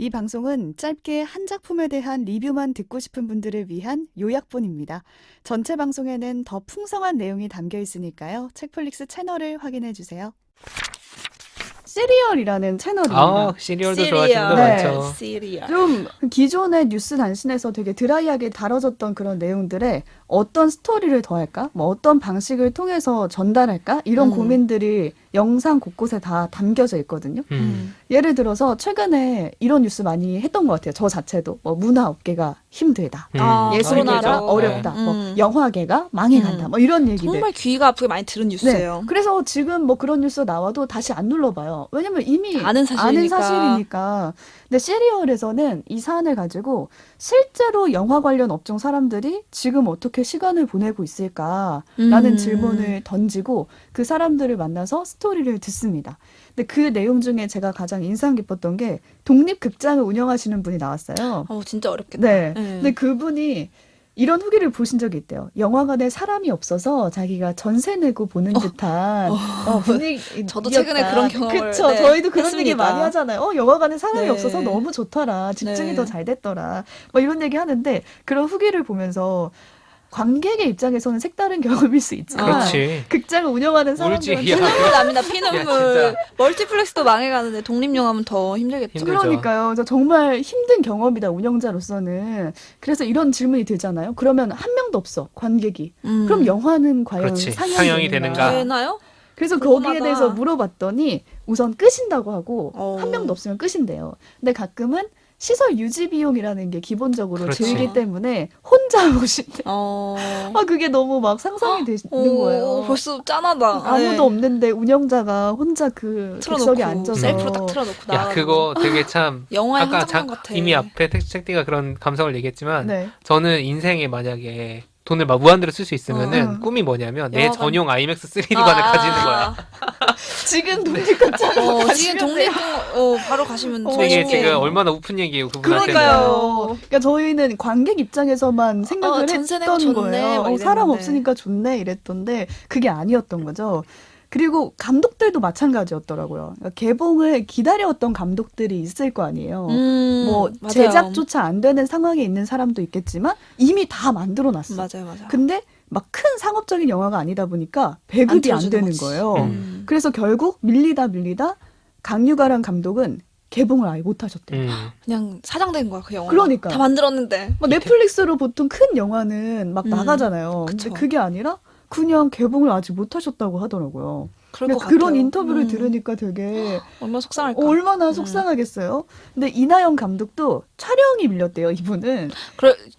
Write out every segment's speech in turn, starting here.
이 방송은 짧게 한 작품에 대한 리뷰만 듣고 싶은 분들을 위한 요약본입니다. 전체 방송에는 더 풍성한 내용이 담겨 있으니까요. 책플릭스 채널을 확인해 주세요. 시리얼이라는 채널입니다. 시리얼도 좋아하시는 분 네. 많죠. 시리얼. 좀 기존의 뉴스 단신에서 되게 드라이하게 다뤄졌던 그런 내용들에 어떤 스토리를 더할까? 뭐 어떤 방식을 통해서 전달할까? 이런 고민들이 영상 곳곳에 다 담겨져 있거든요. 예를 들어서 최근에 이런 뉴스 많이 했던 것 같아요. 저 자체도 뭐 문화업계가 힘들다. 예술계가 코로나로. 어렵다. 네. 뭐 영화계가 망해간다. 뭐 이런 얘기들. 정말 귀가 아프게 많이 들은 뉴스예요. 그래서 지금 뭐 그런 뉴스 나와도 다시 안 눌러봐요. 왜냐면 이미 아는 사실이니까. 사실이니까. 근데 시리얼에서는 이 사안을 가지고 실제로 영화 관련 업종 사람들이 지금 어떻게 시간을 보내고 있을까라는 질문을 던지고 그 사람들을 만나서 스토리를 듣습니다. 근데 그 내용 중에 제가 가장 인상 깊었던 게 독립극장을 운영하시는 분이 나왔어요. 진짜 어렵겠다. 네. 근데 그분이 이런 후기를 보신 적이 있대요. 영화관에 사람이 없어서 자기가 전세 내고 보는 듯한 분위기. 저도 최근에 그런 경험을 그쵸. 저희도 그런 얘기 했습니다. 많이 하잖아요. 영화관에 사람이 네. 없어서 너무 좋더라. 집중이 네. 더 잘 됐더라. 뭐 이런 얘기 하는데 그런 후기를 보면서 관객의 입장에서는 색다른 경험일 수 있지만 그렇지. 극장을 운영하는 울지. 사람들은 야, 피눈물 납니다. 야, 피눈물. 진짜. 멀티플렉스도 망해가는데 독립영화면 더 힘들겠죠. 힘들죠. 그러니까요. 그래서 정말 힘든 경험이다, 운영자로서는. 그래서 이런 질문이 들잖아요. 그러면 한 명도 없어, 관객이. 그럼 영화는 과연 그렇지. 상영이 상영이 되는가? 되나요? 그래서 궁금하다. 거기에 대해서 물어봤더니 우선 끄신다고 하고 어. 한 명도 없으면 끄신대요. 근데 가끔은 시설 유지 비용이라는 게 기본적으로 그렇지. 들기 때문에 혼자 오신대. 그게 너무 막 상상이 되는 거예요. 벌써 짠하다. 아무도 네. 없는데 운영자가 혼자 그 객석에 앉아서 셀프로 딱 틀어놓고 야, 나가고. 그거 되게 참 영화의 한 아까 장면 같아. 이미 앞에 책디가 그런 감성을 얘기했지만 네. 저는 인생에 만약에 돈을 막 무한대로 쓸 수 있으면은 꿈이 뭐냐면 내 영화관. 전용 아이맥스 3D관을 가지는 거야. 지금 독립극장으로 지금 독립 바로 가시면 이게 좋게. 지금 얼마나 우픈 얘기예요, 그분한테는. 그러니까요. 그러니까 저희는 관객 입장에서만 생각을 전세 내고 했던 좋네, 거예요. 막 사람 이랬는데. 없으니까 좋네 이랬던데 그게 아니었던 거죠. 그리고 감독들도 마찬가지였더라고요. 그러니까 개봉을 기다려왔던 감독들이 있을 거 아니에요. 뭐 맞아요. 제작조차 안 되는 상황에 있는 사람도 있겠지만 이미 다 만들어 놨어. 맞아요. 근데 막 큰 상업적인 영화가 아니다 보니까 배급이 안 틀어주는 되는 거지. 거예요. 그래서 결국 밀리다 강유가란 감독은 개봉을 아예 못 하셨대요. 그냥 사장된 거야, 그 영화. 그러니까. 다 만들었는데. 뭐 넷플릭스로 보통 큰 영화는 막 나가잖아요. 그쵸. 근데 그게 아니라 그냥 개봉을 아직 못 하셨다고 하더라고요. 그럴 것 그런 같아요. 인터뷰를 들으니까 되게 얼마나 속상할까. 얼마나 속상하겠어요. 근데 이나영 감독도 촬영이 밀렸대요. 이분은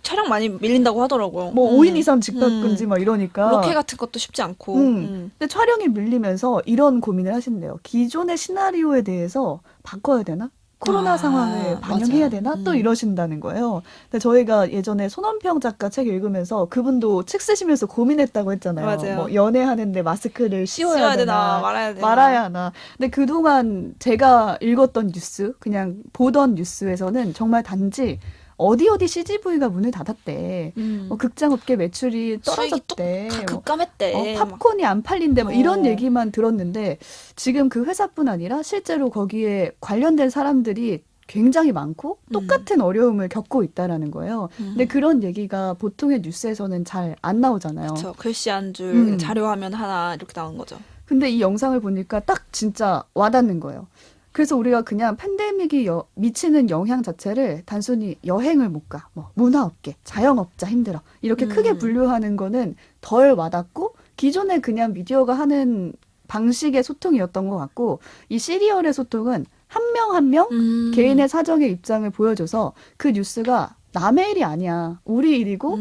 촬영 많이 밀린다고 하더라고요. 뭐 5인 이상 집합금지 막 이러니까. 로케 같은 것도 쉽지 않고. 근데 촬영이 밀리면서 이런 고민을 하신대요. 기존의 시나리오에 대해서 바꿔야 되나? 코로나 상황을 반영해야 맞아요. 되나? 또 이러신다는 거예요. 근데 저희가 예전에 손원평 작가 책 읽으면서 그분도 책 쓰시면서 고민했다고 했잖아요. 맞아요. 뭐 연애하는데 마스크를 씌워야 되나? 말아야 되나. 말아야 하나. 근데 그동안 제가 읽었던 뉴스, 그냥 보던 뉴스에서는 정말 단지 어디 CGV가 문을 닫았대. 뭐 극장업계 매출이 떨어졌대. 수익이 급감했대. 팝콘이 안 팔린대. 뭐 이런 얘기만 들었는데 지금 그 회사뿐 아니라 실제로 거기에 관련된 사람들이 굉장히 많고 똑같은 어려움을 겪고 있다라는 거예요. 근데 그런 얘기가 보통의 뉴스에서는 잘 안 나오잖아요. 그렇죠. 글씨 한 줄, 자료화면 하나 이렇게 나온 거죠. 근데 이 영상을 보니까 딱 진짜 와닿는 거예요. 그래서 우리가 그냥 팬데믹이 미치는 영향 자체를 단순히 여행을 못 가, 뭐 문화업계, 자영업자 힘들어 이렇게 크게 분류하는 거는 덜 와닿고 기존에 그냥 미디어가 하는 방식의 소통이었던 것 같고 이 시리얼의 소통은 한 명 한 명 개인의 사정의 입장을 보여줘서 그 뉴스가 남의 일이 아니야. 우리 일이고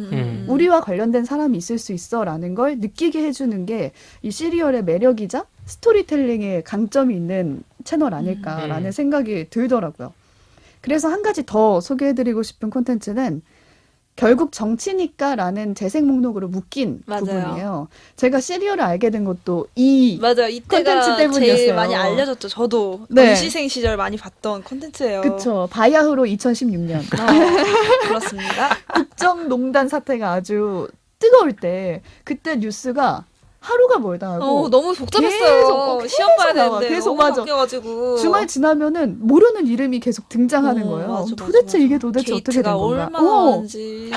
우리와 관련된 사람이 있을 수 있어라는 걸 느끼게 해주는 게 이 시리얼의 매력이자 스토리텔링의 강점이 있는 채널 아닐까라는 생각이 들더라고요. 그래서 한 가지 더 소개해드리고 싶은 콘텐츠는 결국 정치니까라는 재생 목록으로 묶인 맞아요. 부분이에요. 제가 시리얼을 알게 된 것도 이 맞아요. 이때가 콘텐츠 때문이었어요. 제일 많이 알려졌죠. 저도 네. 원시생 시절 많이 봤던 콘텐츠예요. 그쵸. 바야흐로 2016년. 그렇습니다. 국정농단 사태가 아주 뜨거울 때 그때 뉴스가 하루가 멀다 하고 너무 계속, 복잡했어요. 시험 봐야 나와. 되는데 계속 너무 맞아. 바뀌어가지고 주말 지나면은 모르는 이름이 계속 등장하는 거예요. 맞아, 도대체 이게 도대체 어떻게 된 게이트가 건가? 얼마나 많은지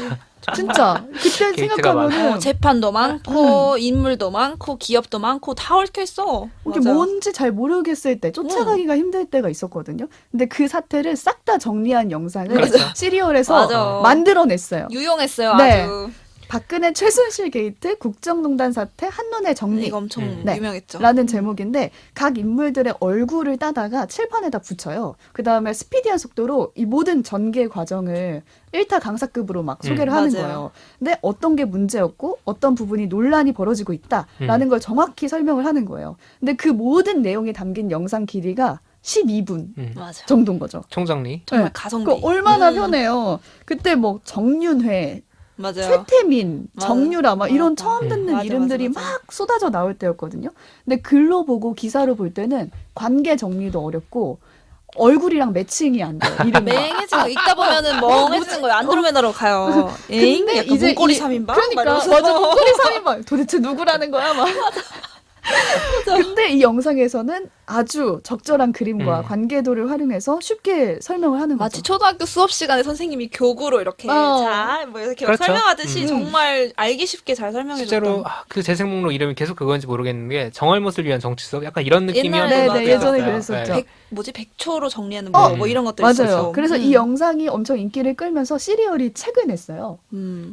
진짜 그때 게이트가 생각하면은 재판도 많고 인물도 많고 기업도 많고 다 얽혀 있어. 이게 맞아요. 뭔지 잘 모르겠을 때 쫓아가기가 힘들 때가 있었거든요. 근데 그 사태를 싹 다 정리한 영상을 그렇죠. 시리얼에서 맞아. 만들어냈어요. 유용했어요. 네. 아주. 박근혜 최순실 게이트 국정농단 사태 한눈에 정리. 이거 엄청 네. 유명했죠. 라는 제목인데 각 인물들의 얼굴을 따다가 칠판에다 붙여요. 그 다음에 스피디한 속도로 이 모든 전개 과정을 1타 강사급으로 막 소개를 하는 맞아요. 거예요. 근데 어떤 게 문제였고 어떤 부분이 논란이 벌어지고 있다라는 걸 정확히 설명을 하는 거예요. 근데 그 모든 내용이 담긴 영상 길이가 12분 맞아. 정도인 거죠. 총정리. 정말 네. 가성비. 그 얼마나 편해요. 그때 뭐 정윤회, 맞아요. 최태민, 맞아. 정유라 막 이런 맞아. 처음 듣는 맞아, 이름들이 맞아, 맞아. 막 쏟아져 나올 때였거든요. 근데 글로 보고 기사로 볼 때는 관계 정리도 어렵고 얼굴이랑 매칭이 안 돼요. 이름이. 맹해지고 읽다 보면은 멍해지는 거예요. 안드로메다로 가요. 에잉? 근데 약간 이제 문고리 이- 3인방? 그러니까 맞아 문고리 3인방 도대체 누구라는 거야 막. 근데 이 영상에서는 아주 적절한 그림과 관계도를 활용해서 쉽게 설명을 하는 마치 거죠. 초등학교 수업 시간에 선생님이 교구로 이렇게 자, 뭐 이렇게 그렇죠. 설명하듯이 음. 정말 알기 쉽게 잘 설명해줬던. 실제로 그 재생목록 이름이 계속 그건지 모르겠는데 정알못을 위한 정치 수업 약간 이런 느낌이었던 옛날에 것 네, 같아요. 예전에 그랬었죠. 백초로 정리하는 어, 뭐 이런 것들 맞아요. 있었죠. 그래서 이 영상이 엄청 인기를 끌면서 시리얼이 책을 냈어요.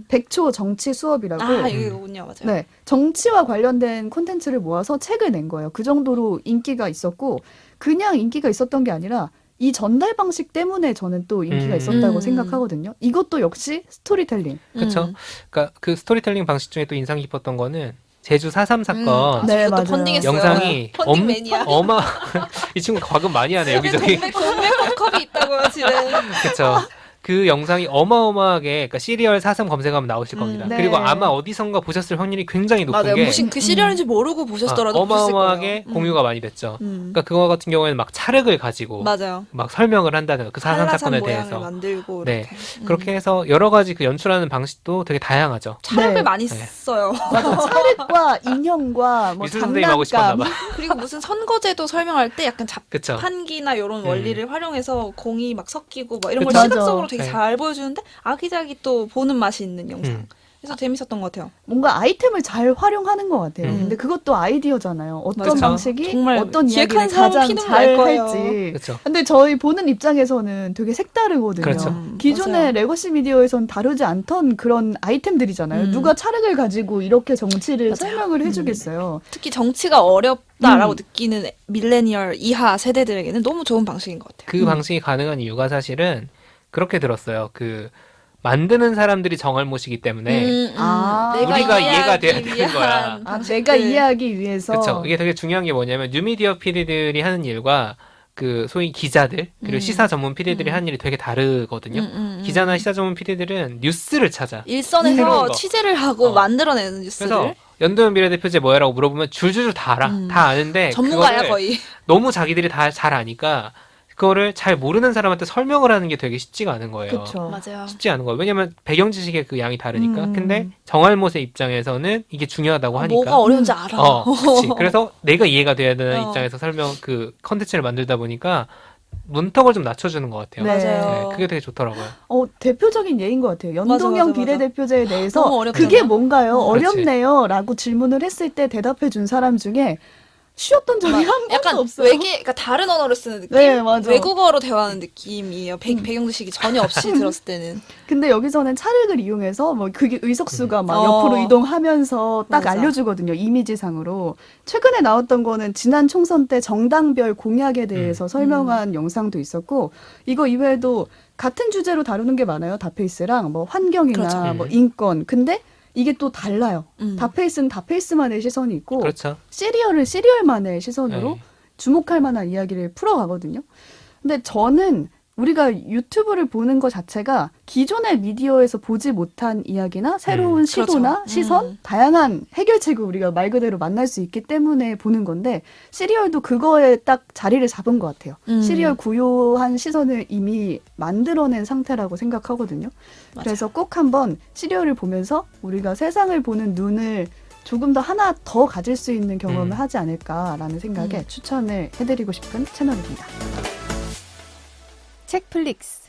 백초 정치 수업이라고. 아, 이거군요. 맞아요. 네, 정치와 관련된 콘텐츠를 모아서 책을 낸 거예요. 그 정도로 인기가 있었고 그냥 인기가 있었던 게 아니라 이 전달 방식 때문에 저는 또 인기가 있었다고 음. 생각하거든요. 이것도 역시 스토리텔링. 그렇죠. 그러니까 그 스토리텔링 방식 중에 또 인상 깊었던 거는 제주 4.3 사건 네, 이것도 맞아요. 펀딩했어요. 영상이 펀딩 매니아. 이 친구 과금 많이 하네 여기저기. 동맥 컵이 있다고요, 집에. 그렇죠. 그 영상이 어마어마하게 그러니까 시리얼 4.3 검색하면 나오실 겁니다. 네. 그리고 아마 어디선가 보셨을 확률이 굉장히 높은 맞아요. 게 무슨 그 시리얼인지 모르고 보셨더라도 보셨을 어마어마하게 거예요. 공유가 많이 됐죠. 음. 그러니까 그거 같은 경우에는 막 찰흙을 가지고 맞아요. 막 설명을 한다는 그 4.3 한라산 사건에 모양을 대해서. 만들고 네. 이렇게. 그렇게 해서 여러 가지 그 연출하는 방식도 되게 다양하죠. 찰흙을 네. 많이 네. 써요. 맞아. 찰흙과 인형과 뭐 미술 선생님 하고 싶었나 장난감. 봐. 그리고 무슨 선거제도 설명할 때 약간 그쵸. 자판기나 이런 원리를 활용해서 공이 막 섞이고 막 이런 걸 그쵸. 시각적으로 맞아. 되게 네. 잘 보여주는데 아기자기 또 보는 맛이 있는 영상. 그래서 재밌었던 것 같아요. 뭔가 아이템을 잘 활용하는 것 같아요. 근데 그것도 아이디어잖아요. 어떤 맞아. 방식이 정말 어떤 이야기를 기획한 사람 가장 피눈물 잘 날 거예요. 할지. 그렇죠. 근데 저희 보는 입장에서는 되게 색다르거든요. 그렇죠. 기존의 맞아요. 레거시 미디어에선 다루지 않던 그런 아이템들이잖아요. 누가 찰흙을 가지고 이렇게 정치를 설명을 해주겠어요. 특히 정치가 어렵다라고 느끼는 밀레니얼 이하 세대들에게는 너무 좋은 방식인 것 같아요. 그 방식이 가능한 이유가 사실은 그렇게 들었어요. 그 만드는 사람들이 정알못이기 때문에 아. 우리가 이해가 돼야 이해하기 되는 위한 거야. 아, 방식들. 내가 이해하기 위해서. 그렇죠. 이게 되게 중요한 게 뭐냐면 뉴미디어 PD들이 하는 일과 그 소위 기자들 그리고 시사 전문 PD들이 하는 일이 되게 다르거든요. 기자나 시사 전문 PD들은 뉴스를 찾아. 새로운 일선에서 거. 취재를 하고 어. 만들어내는 뉴스를. 그래서 연두현 비례대표제 뭐야라고 물어보면 줄줄줄 다 알아. 다 아는데 전문가야 그거를 거의. 너무 자기들이 다 잘 아니까 그거를 잘 모르는 사람한테 설명을 하는 게 되게 쉽지가 않은 거예요. 그렇죠. 맞아요. 쉽지 않은 거예요. 왜냐면 배경 지식의 그 양이 다르니까. 음. 근데 정알못의 입장에서는 이게 중요하다고 하니까. 뭐가 어려운지 알아. 그치. 그래서 내가 이해가 돼야 되는 어. 입장에서 그 컨텐츠를 만들다 보니까 문턱을 좀 낮춰주는 것 같아요. 네. 맞아요. 그게 되게 좋더라고요. 대표적인 예인 것 같아요. 연동형 맞아. 비례대표제에 대해서 너무 어렵잖아. 그게 뭔가요? 그렇지. 어렵네요. 라고 질문을 했을 때 대답해 준 사람 중에 쉬었던 적이 한 번도 약간 없어요. 그러니까 다른 언어를 쓰는 느낌? 네, 맞아. 외국어로 대화하는 느낌이에요. 배경 지식이 전혀 없이 들었을 때는. 근데 여기서는 찰흙을 이용해서 뭐 그게 의석수가 막 어. 옆으로 이동하면서 딱 맞아. 알려주거든요. 이미지상으로. 최근에 나왔던 거는 지난 총선 때 정당별 공약에 대해서 설명한 영상도 있었고 이거 이외에도 같은 주제로 다루는 게 많아요. 다페이스랑 뭐 환경이나 그렇죠. 뭐 인권. 근데 이게 또 달라요. 음. 다페이스는 다페이스만의 시선이 있고 그렇죠. 시리얼은 시리얼만의 시선으로 네. 주목할 만한 이야기를 풀어가거든요. 근데 저는 우리가 유튜브를 보는 것 자체가 기존의 미디어에서 보지 못한 이야기나 새로운 시도나 그렇죠. 시선, 다양한 해결책을 우리가 말 그대로 만날 수 있기 때문에 보는 건데 시리얼도 그거에 딱 자리를 잡은 것 같아요. 시리얼 고유한 시선을 이미 만들어낸 상태라고 생각하거든요. 맞아요. 그래서 꼭 한번 시리얼을 보면서 우리가 세상을 보는 눈을 조금 더 하나 더 가질 수 있는 경험을 음. 하지 않을까라는 생각에 추천을 해드리고 싶은 채널입니다. 책플릭스